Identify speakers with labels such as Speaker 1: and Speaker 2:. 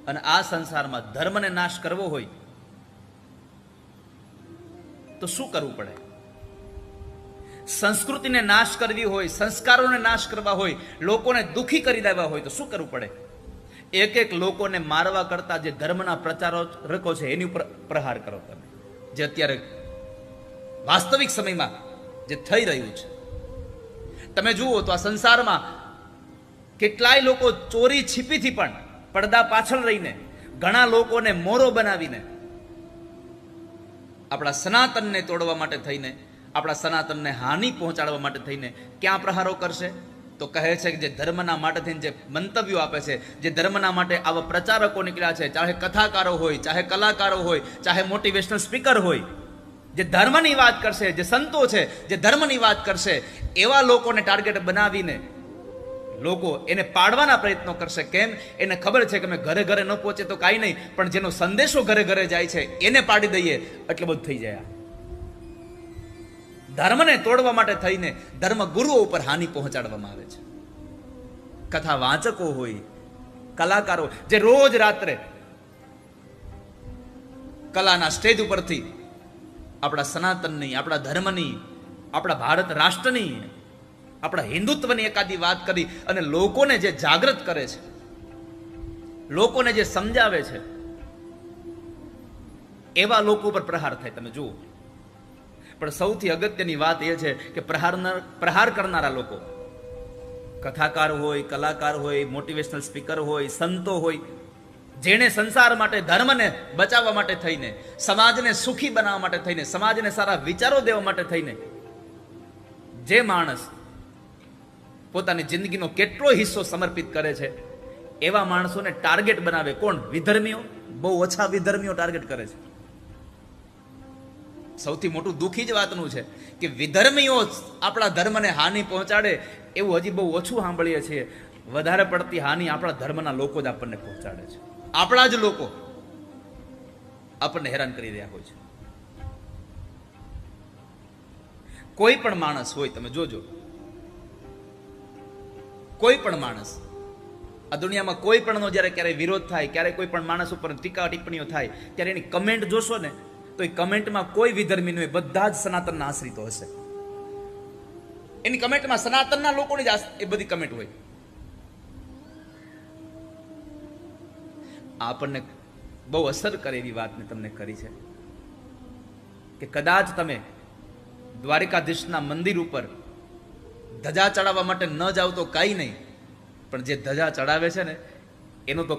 Speaker 1: અને આ સંસારમાં ધર્મને નાશ કરવો હોય તો શું કરવું પડે? સંસ્કૃતિને નાશ કરવી હોય, સંસ્કારોને નાશ કરવા હોય, લોકોને દુઃખી કરી દેવા હોય તો શું કરવું પડે? એક એક લોકોને મારવા કરતા જે ધર્મના પ્રચારકો છે એની ઉપર પ્રહાર કરો તમે. જે અત્યારે વાસ્તવિક સમયમાં જે થઈ રહ્યું છે તમે જુઓ તો આ સંસારમાં કેટલાય લોકો ચોરી છીપીથી પણ પડદા પાછળ રહીને ઘણા લોકોને મોરો બનાવીને આપણા સનાતનને તોડવા માટે થઈને, આપણા સનાતનને હાનિ પહોંચાડવા માટે થઈને ક્યાં પ્રહારો કરશે? તો કહે છે કે જે ધર્મના માટે થઈને જે મંતવ્યો આપે છે, જે ધર્મના માટે આવા પ્રચારકો નીકળ્યા છે, ચાહે કથાકારો હોય, ચાહે કલાકારો હોય, ચાહે મોટિવેશનલ સ્પીકર હોય, જે ધર્મની વાત કરશે, જે સંતો છે જે ધર્મની વાત કરશે, એવા લોકોને ટાર્ગેટ બનાવીને લોકો એને પાડવાના પ્રયત્નો કરશે. કેમ? એને ખબર છે કે અમે ઘરે ઘરે ન પહોંચે તો કાંઈ નહીં, પણ જેનો સંદેશો ઘરે ઘરે જાય છે એને પાડી દઈએ એટલે બધું થઈ જાય. ધર્મને તોડવા માટે થઈને ધર્મ ગુરુઓ ઉપર હાનિ પહોંચાડવામાં આવે છે. કથા વાંચકો હોય, કલાકારો જે રોજ રાત્રે કલાના સ્ટેજ ઉપરથી આપણા સનાતનની, આપણા ધર્મની, આપણા ભારત રાષ્ટ્રની, આપણા હિન્દુત્વની એકાદી વાત કરી અને લોકોને જે જાગૃત કરે છે, લોકોને જે સમજાવે છે, એવા લોકો પર પ્રહાર થાય. તમે જુઓ. પણ સૌથી અગત્યની વાત એ છે કે પ્રહાર કરનારા લોકો, કથાકાર હોય, કલાકાર હોય, મોટિવેશનલ સ્પીકર હોય, સંતો હોય, જેણે સંસાર માટે, ધર્મને બચાવવા માટે થઈને, સમાજને સુખી બનાવવા માટે થઈને, સમાજને સારા વિચારો દેવા માટે થઈને જે માણસ પોતાની જિંદગીનો કેટલો હિસ્સો સમર્પિત કરે છે, એવા માણસોને ટાર્ગેટ બનાવે. કોણ? વિધર્મીઓ. બહુ ઓછા વિધર્મીઓ ટાર્ગેટ કરે છે. સૌથી મોટું દુઃખી જ વાતનું છે કે વિધર્મીઓ આપણા ધર્મને હાનિ પહોંચાડે એવું હજી બહુ ઓછું સાંભળીએ છીએ. વધારે પડતી હાનિ આપણા ધર્મના લોકો જ આપણને પહોંચાડે છે. આપણા જ લોકો આપણને હેરાન કરી રહ્યા હોય છે. કોઈ પણ માણસ હોય, તમે જોજો, કોઈ પણ માણસ આ દુનિયામાં કોઈ પણનો જ્યારે ક્યારેય વિરોધ થાય, ક્યારેય કોઈ પણ માણસ ઉપર ટીકા ટિપ્પણીઓ થાય, ત્યારે એની કમેન્ટ જોશો ને તો એ કમેન્ટમાં કોઈ વિધર્મી નહીં, બધા જ સનાતનના આશ્રિતો હશે. એની કમેન્ટમાં સનાતનના લોકોની જ એ બધી કમેન્ટ હોય. આપણને બહુ અસર કરે એવી વાત મેં તમને કરી છે કે કદાચ તમે દ્વારિકાધીશના મંદિર ઉપર ધજા ચડાવવા માટે ન જાવ તો કાંઈ નહીં, પણ જે ધજા ચડાવે છે ને એનો તો